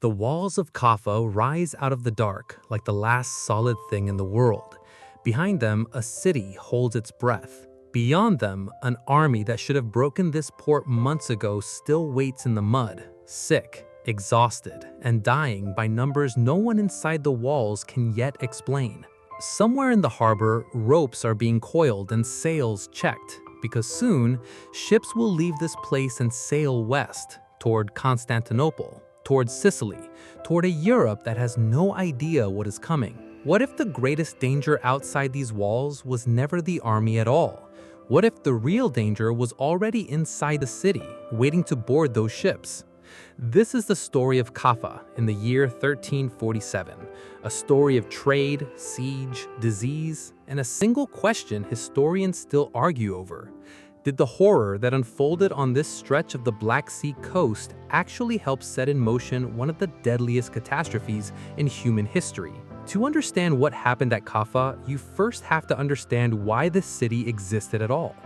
The walls of Kaffa rise out of the dark like the last solid thing in the world. Behind them, a city holds its breath. Beyond them, an army that should have broken this port months ago still waits in the mud, sick, exhausted, and dying by numbers no one inside the walls can yet explain. Somewhere in the harbor, ropes are being coiled and sails checked, because soon, ships will leave this place and sail west, toward Constantinople, toward Sicily, toward a Europe that has no idea what is coming. What if the greatest danger outside these walls was never the army at all? What if the real danger was already inside the city, waiting to board those ships? This is the story of Kaffa in the year 1347, a story of trade, siege, disease, and a single question historians still argue over. Did the horror that unfolded on this stretch of the Black Sea coast actually help set in motion one of the deadliest catastrophes in human history? To understand what happened at Kaffa, you first have to understand why this city existed at all.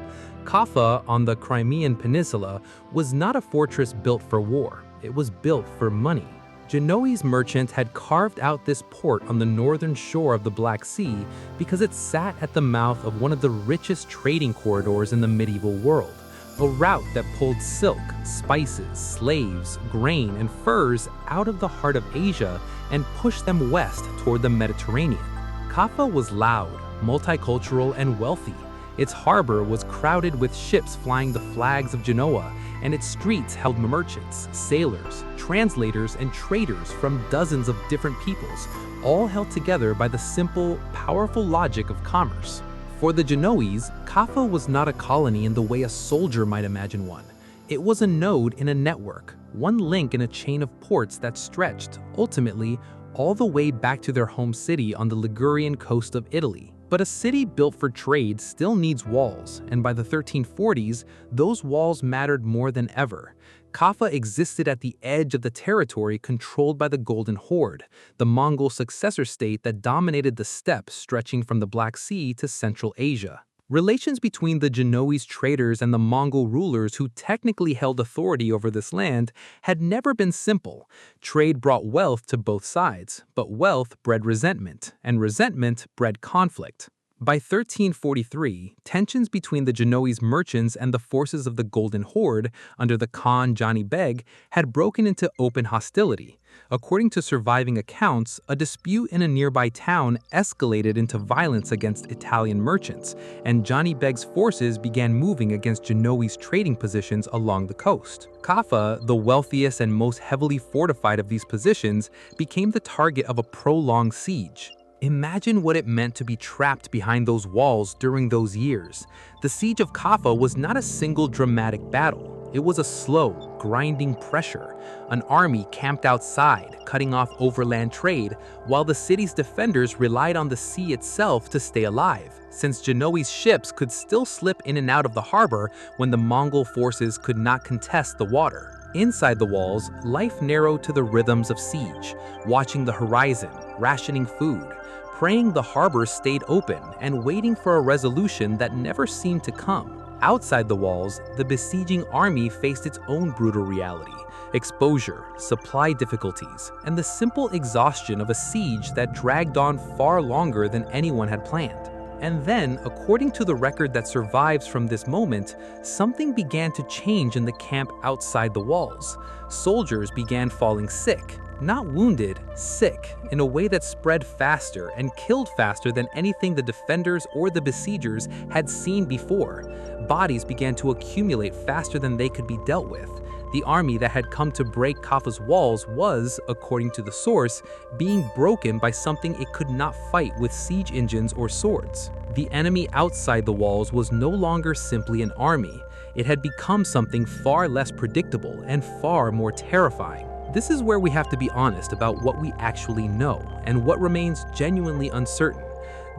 Kaffa, on the Crimean Peninsula, was not a fortress built for war. It was built for money. Genoese merchants had carved out this port on the northern shore of the Black Sea because it sat at the mouth of one of the richest trading corridors in the medieval world, a route that pulled silk, spices, slaves, grain, and furs out of the heart of Asia and pushed them west toward the Mediterranean. Kaffa was loud, multicultural, and wealthy. Its harbor was crowded with ships flying the flags of Genoa, and its streets held merchants, sailors, translators, and traders from dozens of different peoples, all held together by the simple, powerful logic of commerce. For the Genoese, Kaffa was not a colony in the way a soldier might imagine one. It was a node in a network, one link in a chain of ports that stretched, ultimately, all the way back to their home city on the Ligurian coast of Italy. But a city built for trade still needs walls, and by the 1340s, those walls mattered more than ever. Kaffa existed at the edge of the territory controlled by the Golden Horde, the Mongol successor state that dominated the steppe stretching from the Black Sea to Central Asia. Relations between the Genoese traders and the Mongol rulers who technically held authority over this land had never been simple. Trade brought wealth to both sides, but wealth bred resentment, and resentment bred conflict. By 1343, tensions between the Genoese merchants and the forces of the Golden Horde under the Khan Jani Beg had broken into open hostility. According to surviving accounts, a dispute in a nearby town escalated into violence against Italian merchants, and Jani Beg's forces began moving against Genoese trading positions along the coast. Kaffa, the wealthiest and most heavily fortified of these positions, became the target of a prolonged siege. Imagine what it meant to be trapped behind those walls during those years. The siege of Kaffa was not a single dramatic battle. It was a slow, grinding pressure. An army camped outside, cutting off overland trade, while the city's defenders relied on the sea itself to stay alive, since Genoese ships could still slip in and out of the harbor when the Mongol forces could not contest the water. Inside the walls, life narrowed to the rhythms of siege, watching the horizon, rationing food, praying the harbor stayed open, and waiting for a resolution that never seemed to come. Outside the walls, the besieging army faced its own brutal reality: exposure, supply difficulties, and the simple exhaustion of a siege that dragged on far longer than anyone had planned. And then, according to the record that survives from this moment, something began to change in the camp outside the walls. Soldiers began falling sick. Not wounded, sick, in a way that spread faster and killed faster than anything the defenders or the besiegers had seen before. Bodies began to accumulate faster than they could be dealt with. The army that had come to break Kaffa's walls was, according to the source, being broken by something it could not fight with siege engines or swords. The enemy outside the walls was no longer simply an army. It had become something far less predictable and far more terrifying. This is where we have to be honest about what we actually know and what remains genuinely uncertain.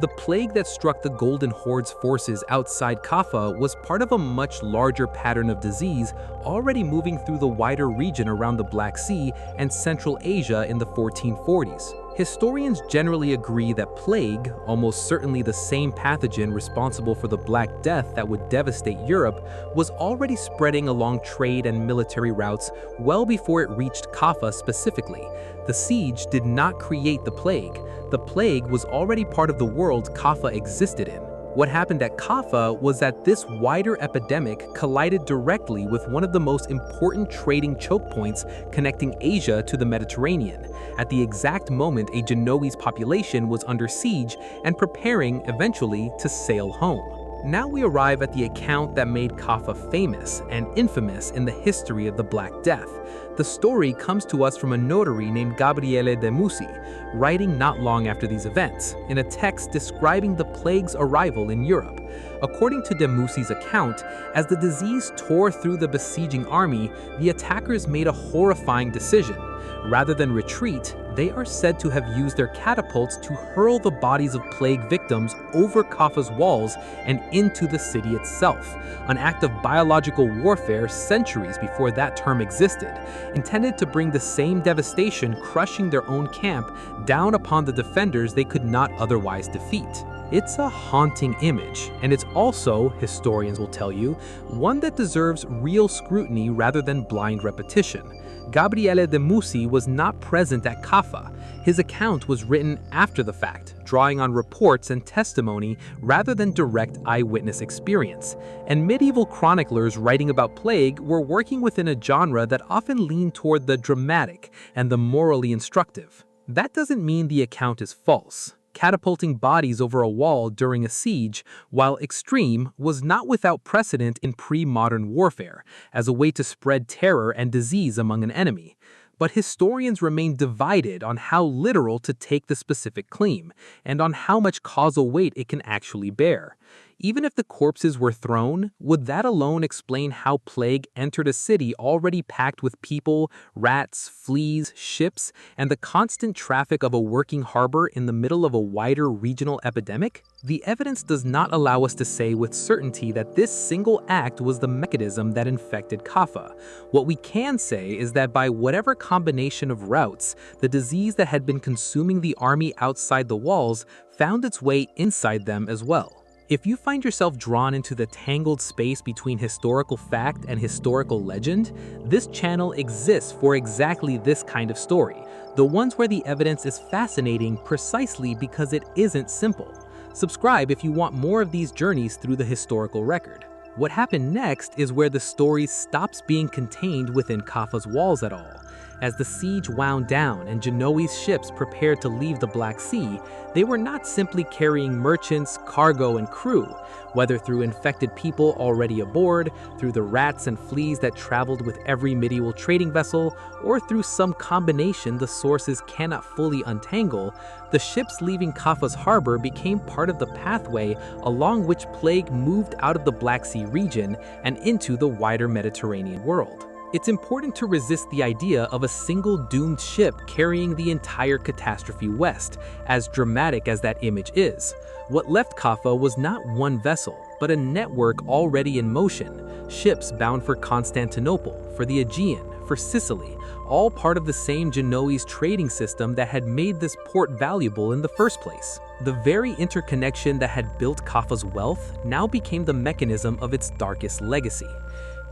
The plague that struck the Golden Horde's forces outside Kaffa was part of a much larger pattern of disease already moving through the wider region around the Black Sea and Central Asia in the 1440s. Historians generally agree that plague, almost certainly the same pathogen responsible for the Black Death that would devastate Europe, was already spreading along trade and military routes well before it reached Kaffa specifically. The siege did not create the plague. The plague was already part of the world Kaffa existed in. What happened at Kaffa was that this wider epidemic collided directly with one of the most important trading choke points connecting Asia to the Mediterranean, at the exact moment a Genoese population was under siege and preparing, eventually, to sail home. Now we arrive at the account that made Kaffa famous and infamous in the history of the Black Death. The story comes to us from a notary named Gabriele de Musi, writing not long after these events, in a text describing the plague's arrival in Europe. According to de Musi's account, as the disease tore through the besieging army, the attackers made a horrifying decision. Rather than retreat, they are said to have used their catapults to hurl the bodies of plague victims over Kaffa's walls and into the city itself, an act of biological warfare centuries before that term existed, intended to bring the same devastation crushing their own camp down upon the defenders they could not otherwise defeat. It's a haunting image, and it's also, historians will tell you, one that deserves real scrutiny rather than blind repetition. Gabriele de Musi was not present at Kaffa. His account was written after the fact, drawing on reports and testimony rather than direct eyewitness experience. And medieval chroniclers writing about plague were working within a genre that often leaned toward the dramatic and the morally instructive. That doesn't mean the account is false. Catapulting bodies over a wall during a siege, while extreme, was not without precedent in pre-modern warfare, as a way to spread terror and disease among an enemy. But historians remain divided on how literal to take the specific claim, and on how much causal weight it can actually bear. Even if the corpses were thrown, would that alone explain how plague entered a city already packed with people, rats, fleas, ships, and the constant traffic of a working harbor in the middle of a wider regional epidemic? The evidence does not allow us to say with certainty that this single act was the mechanism that infected Kaffa. What we can say is that by whatever combination of routes, the disease that had been consuming the army outside the walls found its way inside them as well. If you find yourself drawn into the tangled space between historical fact and historical legend, this channel exists for exactly this kind of story, the ones where the evidence is fascinating precisely because it isn't simple. Subscribe if you want more of these journeys through the historical record. What happened next is where the story stops being contained within Kaffa's walls at all. As the siege wound down and Genoese ships prepared to leave the Black Sea, they were not simply carrying merchants, cargo, and crew. Whether through infected people already aboard, through the rats and fleas that traveled with every medieval trading vessel, or through some combination the sources cannot fully untangle, the ships leaving Kaffa's harbor became part of the pathway along which plague moved out of the Black Sea region and into the wider Mediterranean world. It's important to resist the idea of a single doomed ship carrying the entire catastrophe west, as dramatic as that image is. What left Kaffa was not one vessel, but a network already in motion. Ships bound for Constantinople, for the Aegean, for Sicily, all part of the same Genoese trading system that had made this port valuable in the first place. The very interconnection that had built Kaffa's wealth now became the mechanism of its darkest legacy.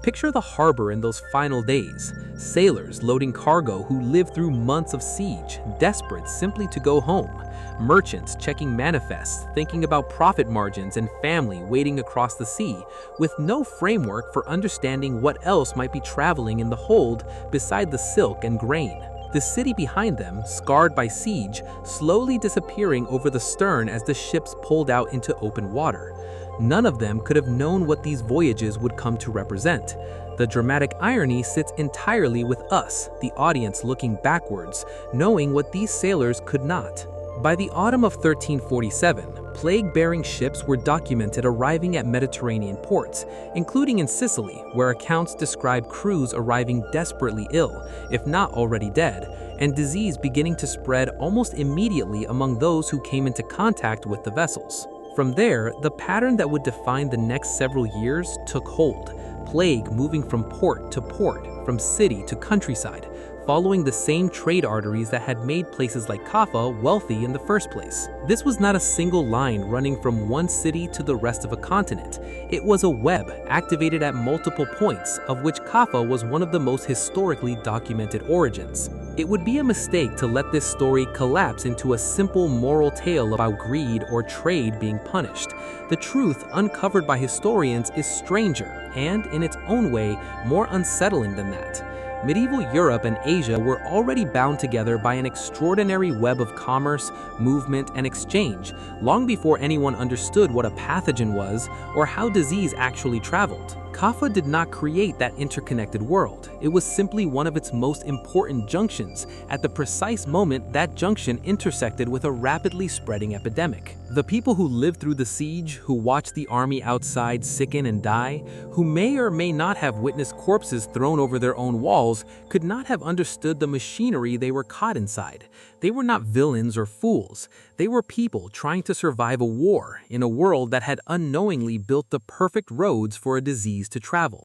Picture the harbor in those final days, sailors loading cargo who lived through months of siege, desperate simply to go home, merchants checking manifests, thinking about profit margins and family waiting across the sea, with no framework for understanding what else might be traveling in the hold beside the silk and grain. The city behind them, scarred by siege, slowly disappearing over the stern as the ships pulled out into open water. None of them could have known what these voyages would come to represent. The dramatic irony sits entirely with us, the audience looking backwards, knowing what these sailors could not. By the autumn of 1347, plague-bearing ships were documented arriving at Mediterranean ports, including in Sicily, where accounts describe crews arriving desperately ill, if not already dead, and disease beginning to spread almost immediately among those who came into contact with the vessels. From there, the pattern that would define the next several years took hold, plague moving from port to port, from city to countryside, following the same trade arteries that had made places like Kaffa wealthy in the first place. This was not a single line running from one city to the rest of a continent. It was a web activated at multiple points, of which Kaffa was one of the most historically documented origins. It would be a mistake to let this story collapse into a simple moral tale about greed or trade being punished. The truth uncovered by historians is stranger and, in its own way, more unsettling than that. Medieval Europe and Asia were already bound together by an extraordinary web of commerce, movement, and exchange, long before anyone understood what a pathogen was or how disease actually traveled. Kaffa did not create that interconnected world. It was simply one of its most important junctions, at the precise moment that junction intersected with a rapidly spreading epidemic. The people who lived through the siege, who watched the army outside sicken and die, who may or may not have witnessed corpses thrown over their own walls, could not have understood the machinery they were caught inside. They were not villains or fools. They were people trying to survive a war in a world that had unknowingly built the perfect roads for a disease to travel.